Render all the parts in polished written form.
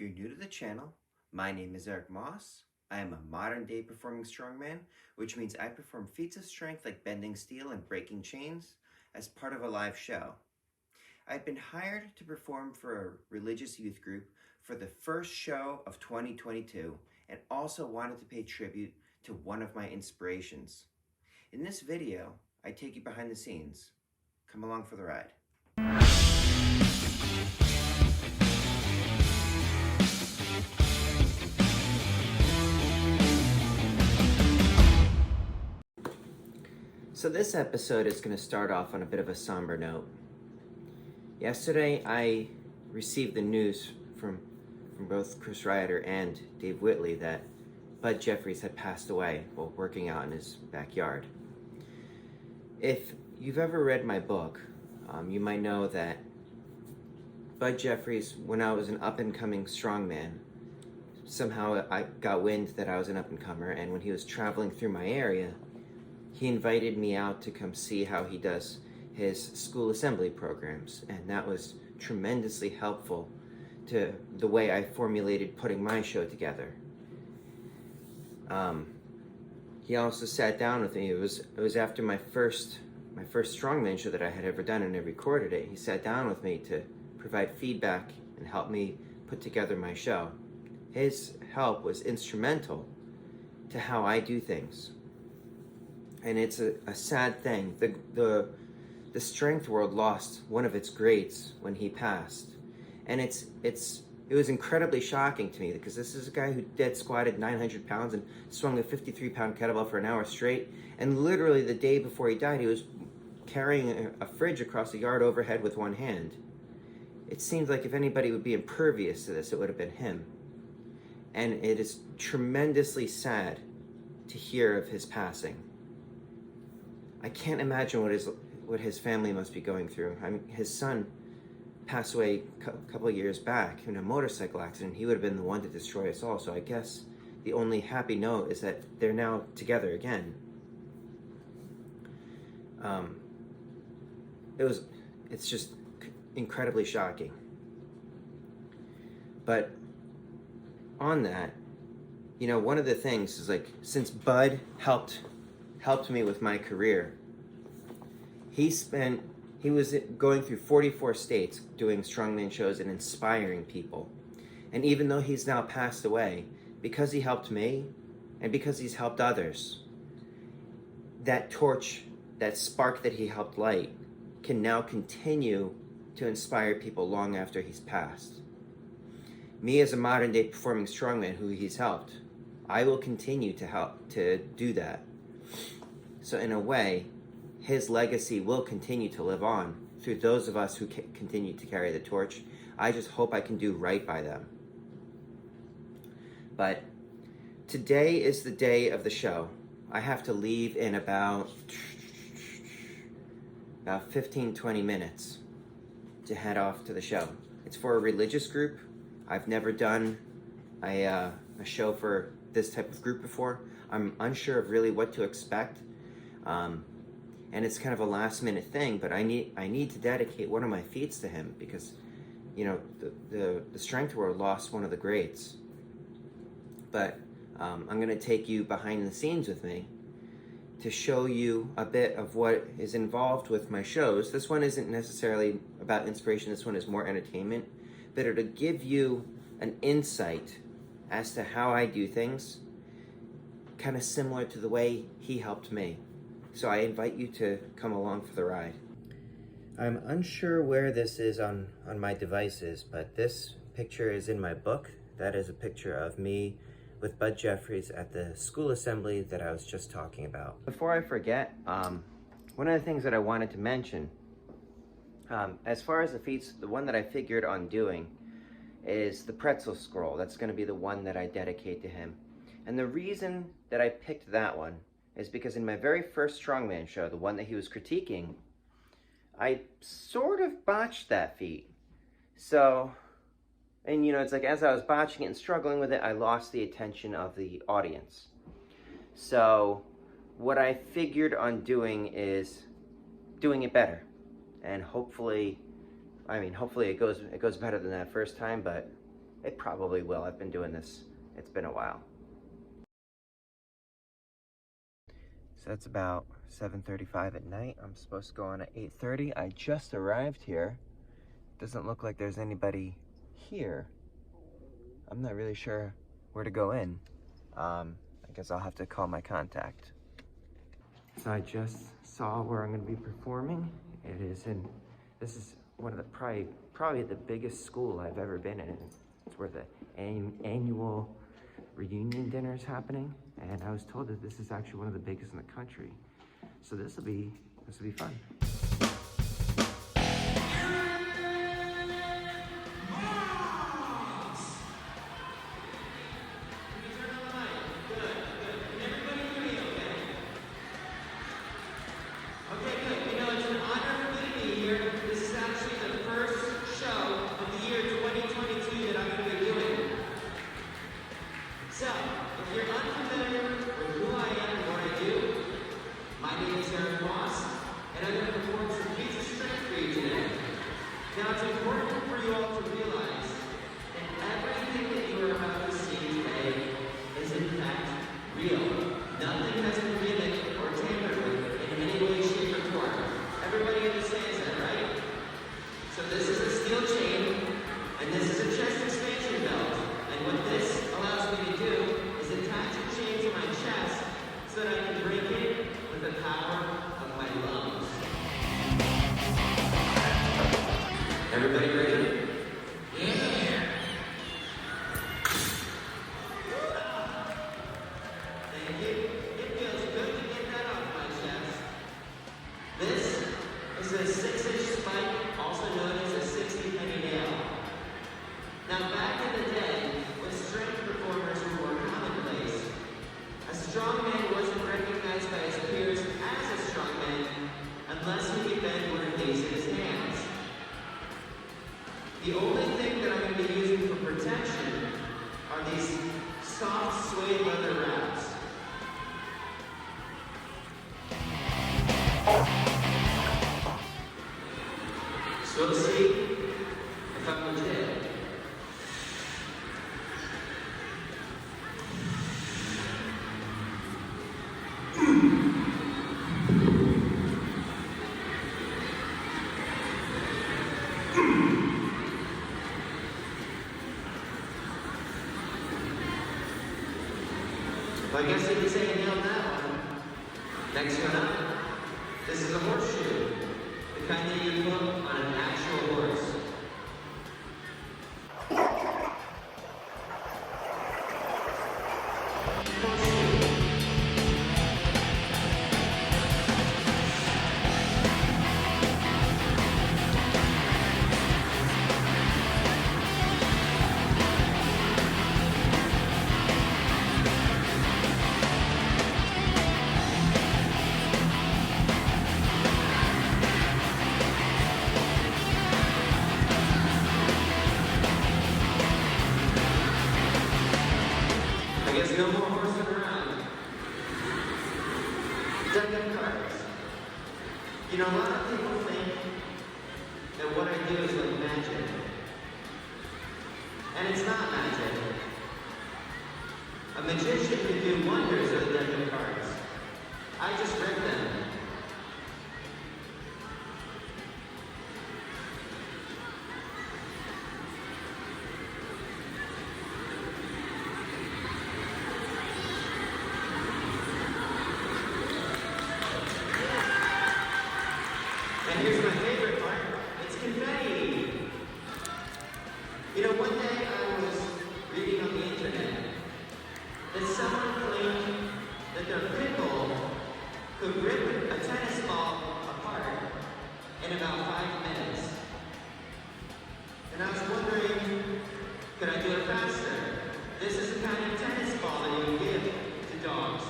you're new to the channel, my name is Eric Moss. I am a modern day performing strongman, which means I perform feats of strength like bending steel and breaking chains as part of a live show. I've been hired to perform for a religious youth group for the first show of 2022 and also wanted to pay tribute to one of my inspirations. In this video, I take you behind the scenes. Come along for the ride. So this episode is going to start off on a bit of a somber note. Yesterday, I received the news from both Chris Ryder and Dave Whitley that Bud Jeffries had passed away while working out in his backyard. If you've ever read my book, you might know that Bud Jeffries, when I was an up-and-coming strongman, somehow I got wind that I was an up-and-comer, and when he was traveling through my area, he invited me out to come see how he does his school assembly programs, and that was tremendously helpful to the way I formulated putting my show together. He also sat down with me. It was after my first strongman show that I had ever done, and I recorded it. He sat down with me to provide feedback and help me put together my show. His help was instrumental to how I do things. And it's a sad thing. The strength world lost one of its greats when he passed. And it was incredibly shocking to me because this is a guy who dead squatted 900 pounds and swung a 53-pound kettlebell for an hour straight. And literally the day before he died, he was carrying a fridge across the yard overhead with one hand. It seems like if anybody would be impervious to this, it would have been him. And it is tremendously sad to hear of his passing. I can't imagine what his family must be going through. I mean, his son passed away a couple of years back in a motorcycle accident. He would have been the one to destroy us all. So I guess the only happy note is that they're now together again. It's just incredibly shocking. But on that, you know, one of the things is like, since Bud helped me with my career, he was going through 44 states doing strongman shows and inspiring people. And even though he's now passed away, because he helped me and because he's helped others, that torch, that spark that he helped light, can now continue to inspire people long after he's passed. Me as a modern day performing strongman who he's helped, I will continue to help to do that. So in a way, his legacy will continue to live on through those of us who continue to carry the torch. I just hope I can do right by them. But today is the day of the show. I have to leave in about 15-20 minutes to head off to the show. It's for a religious group. I've never done a show for this type of group before. I'm unsure of really what to expect. And it's kind of a last minute thing, but I need to dedicate one of my feats to him because, you know, the strength world lost one of the greats. But I'm going to take you behind the scenes with me to show you a bit of what is involved with my shows. This one isn't necessarily about inspiration. This one is more entertainment, but it'll give you an insight as to how I do things, kind of similar to the way he helped me. So I invite you to come along for the ride. I'm unsure where this is on my devices, but this picture is in my book. That is a picture of me with Bud Jeffries at the school assembly that I was just talking about. Before I forget, one of the things that I wanted to mention, as far as the feats, the one that I figured on doing is the pretzel scroll. That's going to be the one that I dedicate to him. And the reason that I picked that one is because in my very first strongman show, the one that he was critiquing, I sort of botched that feat. So, and you know, it's like as I was botching it and struggling with it, I lost the attention of the audience. So what I figured on doing is doing it better. And hopefully it goes better than that first time, but It probably will. I've been doing this. It's been a while. So it's about 7:35 at night. I'm supposed to go on at 8:30. I just arrived here. Doesn't look like there's anybody here. I'm not really sure where to go in. I guess I'll have to call my contact. So I just saw where I'm going to be performing. This is one of the probably the biggest school I've ever been in. It's where the annual reunion dinner is happening, and I was told that this is actually one of the biggest in the country. So this will be fun. Now, it's important for you all to realize that everything that you are about to see today is in fact real. Nothing has been given or tampered with in any way, shape, or form. Everybody understands that, right? So this is a steel chain, and this is a chest expansion belt. And what this allows me to do is attach a chain to my chest so that I can break it with the power of my lungs. Everybody ready? Yeah! Thank you. It feels good to get that off my chest. This is a 6-inch spike, also known as a 60-penny nail. Now, back in the day, when strength performers were more commonplace, a strongman wasn't recognized by his peers as a strongman unless he could bend one of these in his hands. The only thing that I'm going to be using for protection are these soft suede leather wraps. So let's see if I'm legit. Well, I guess you could say I nailed that one. Next one up. This is a horseshoe. The kind that you put on an actual horse. I guess no more horsing around. Deck of cards. You know, a lot of people think that what I do is like magic. And it's not magic. A magician can do wonders with a deck of cards. I just rip them. And here's my favorite part, it's confetti. You know, one day I was reading on the internet that someone claimed that their pickle could rip a tennis ball apart in about 5 minutes. And I was wondering, could I do it faster? This is the kind of tennis ball that you give to dogs,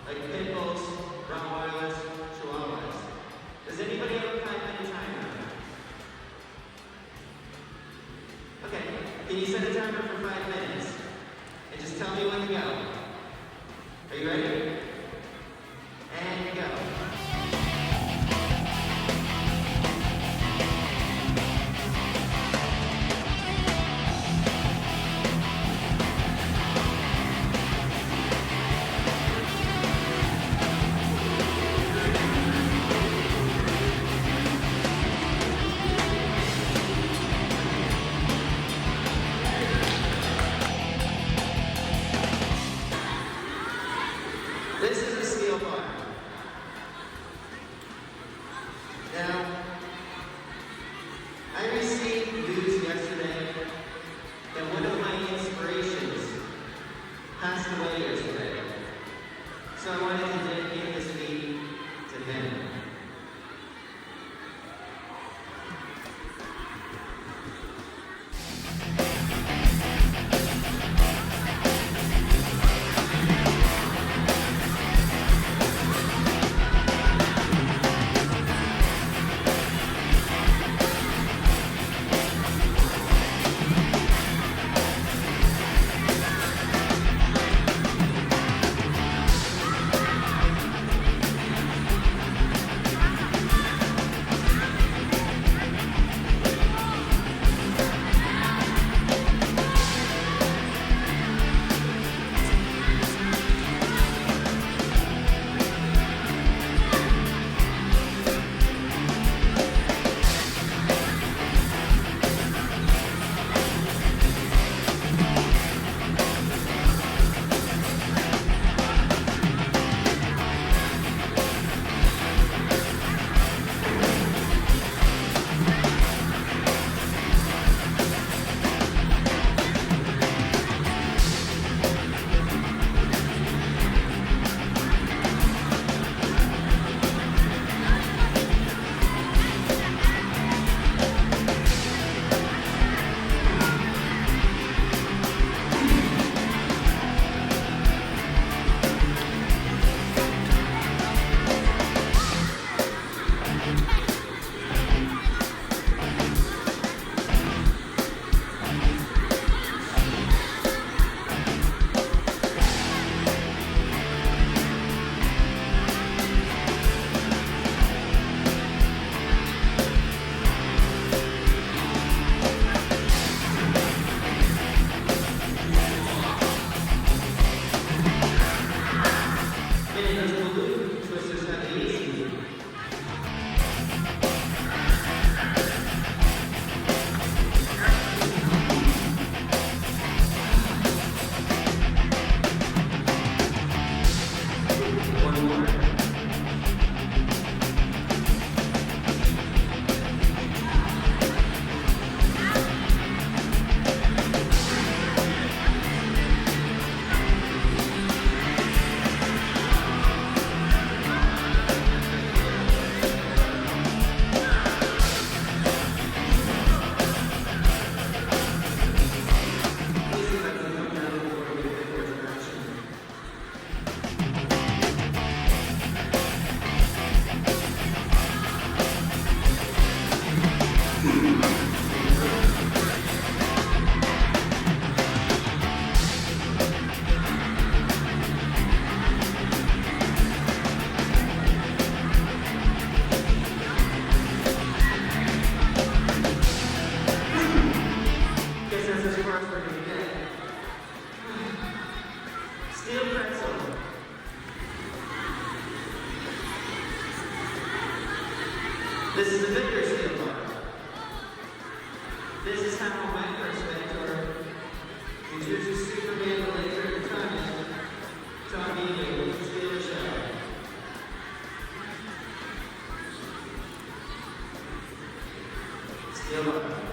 like pit bulls, Rottweilers, Chihuahuas. Does anybody have a 5-minute timer? Okay, can you set a timer for 5 minutes? And just tell me when to go. Are you ready? And go. passed away yesterday. So I wanted to dedicate this feat to him. This is the bigger steel bar. This is how my first mentor, introduced Superman the later in the time, taught me to steal a show. Steel bar.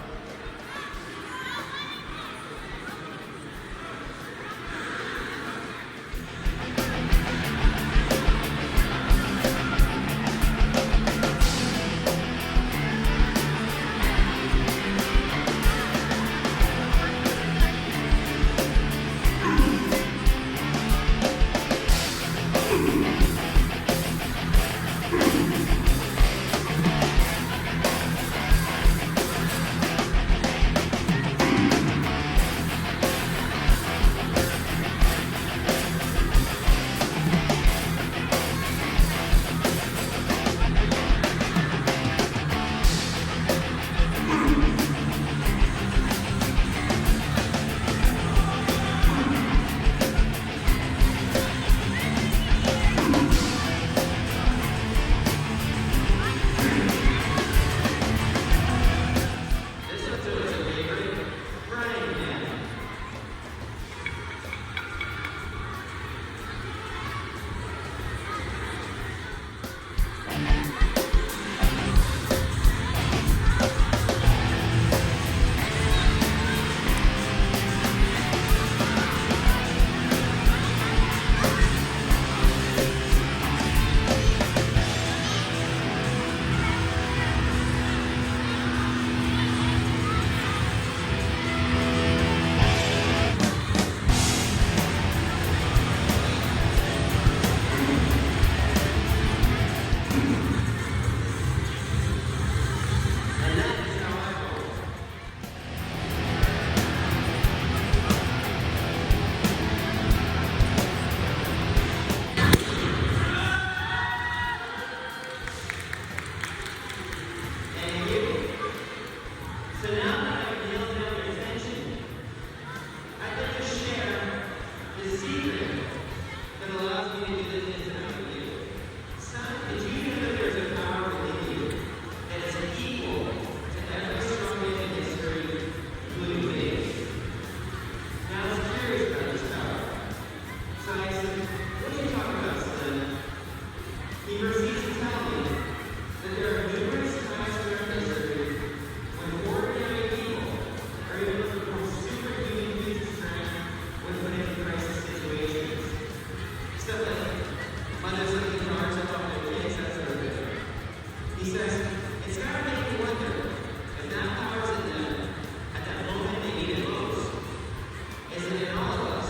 is it in all of us?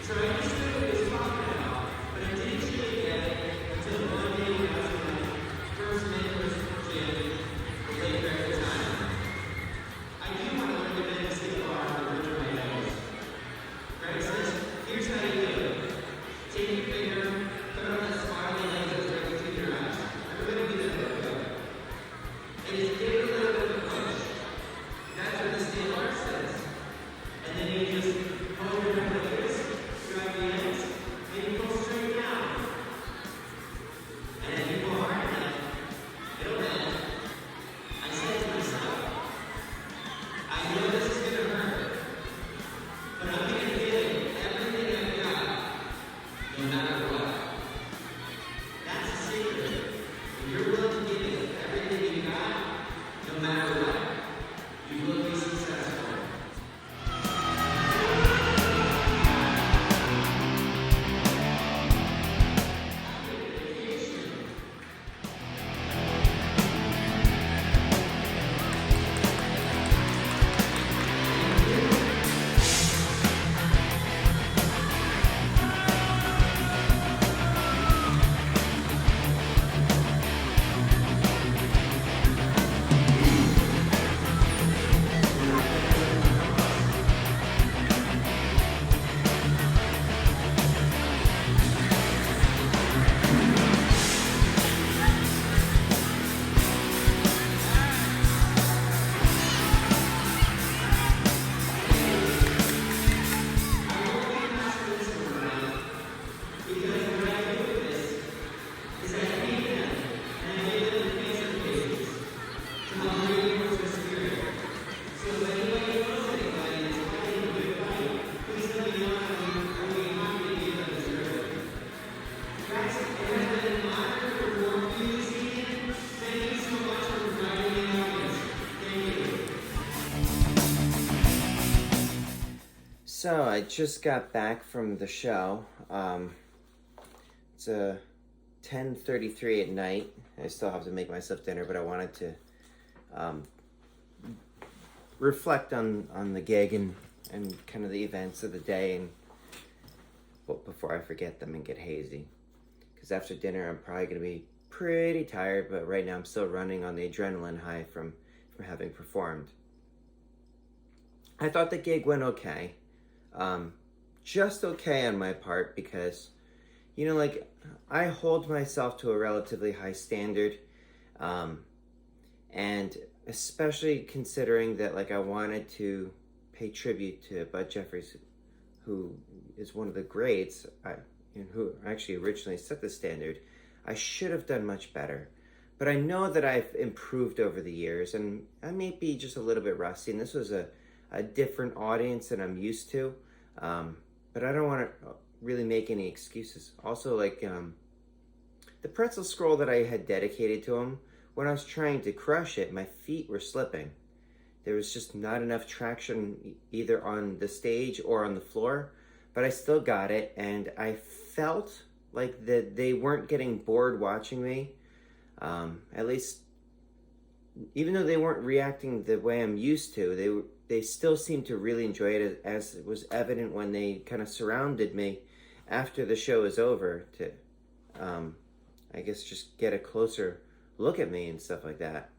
So I understood what he was talking about, but I didn't truly get it until one day when I was in my first mentor's gym, the late at the time. I do want to learn to bend the skip bar and learn my nose. Greg says, here's how you do it. Take your finger, put it on that spirally leg that's right between your eyes. Everybody do that real quick. And just give it a little bit of a push. That's what the steel bar says. And then you just hold your hand like this, grab the ends, maybe pull straight down. And then you pull hard enough, it'll bend. I said to myself, I know this is going to hurt, but I'm going to give it everything I've got, no matter what. That's the secret. When you're willing to give it everything you got, no matter what, you will be successful. So I just got back from the show. It's 10:33 at night. I still have to make myself dinner, but I wanted to reflect on the gig and kind of the events of the day, and before I forget them and get hazy. Because after dinner, I'm probably going to be pretty tired, but right now I'm still running on the adrenaline high from having performed. I thought the gig went okay. Just okay on my part, because, you know, like, I hold myself to a relatively high standard, and especially considering that, like, I wanted to pay tribute to Bud Jeffries, who is one of the greats, and who actually originally set the standard. I should have done much better, but I know that I've improved over the years, and I may be just a little bit rusty, and this was a different audience than I'm used to. But I don't want to really make any excuses. Also, like, the pretzel scroll that I had dedicated to him, when I was trying to crush it, my feet were slipping. There was just not enough traction either on the stage or on the floor, but I still got it, and I felt like that they weren't getting bored watching me. At least, even though they weren't reacting the way I'm used to, they still seemed to really enjoy it, as it was evident when they kind of surrounded me after the show was over to, I guess, just get a closer look at me and stuff like that.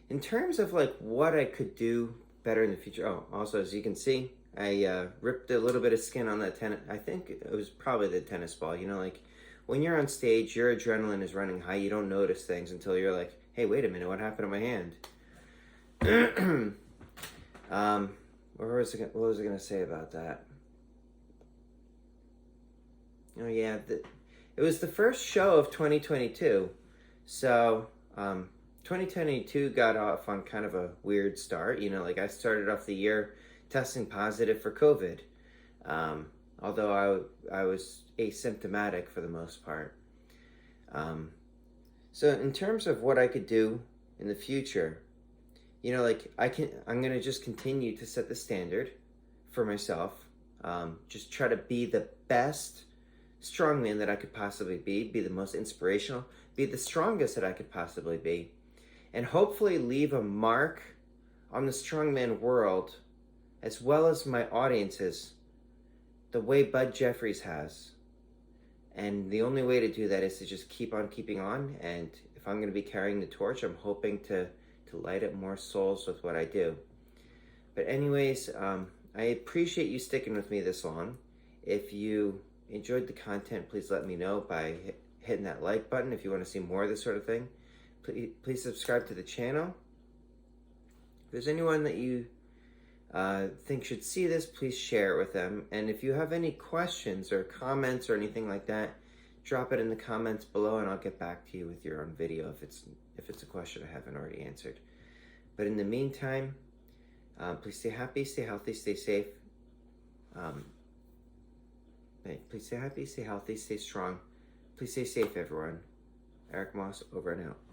In terms of, like, what I could do better in the future, also, as you can see, I ripped a little bit of skin on that tennis. I think it was probably the tennis ball. You know, like, when you're on stage, your adrenaline is running high. You don't notice things until you're like, hey, wait a minute, what happened to my hand? What was I going to say about that? Oh, yeah, it was the first show of 2022. So, 2022 got off on kind of a weird start. You know, like, I started off the year testing positive for COVID. Although I was asymptomatic for the most part. So in terms of what I could do in the future, you know, like, I'm going to just continue to set the standard for myself. Just try to be the best strongman that I could possibly be the most inspirational, be the strongest that I could possibly be, and hopefully leave a mark on the strongman world, as well as my audiences, the way Bud Jeffries has. And the only way to do that is to just keep on keeping on. And if I'm going to be carrying the torch, I'm hoping to light up more souls with what I do. But anyways, I appreciate you sticking with me this long. If you enjoyed the content, please let me know by hitting that like button. If you want to see more of this sort of thing, please subscribe to the channel. If there's anyone that you think should see this, please share it with them. And if you have any questions or comments or anything like that, drop it in the comments below and I'll get back to you with your own video if it's a question I haven't already answered. But in the meantime, please stay happy, stay healthy, stay safe. Please stay happy, stay healthy, stay strong. Please stay safe, everyone. Eric Moss, over and out.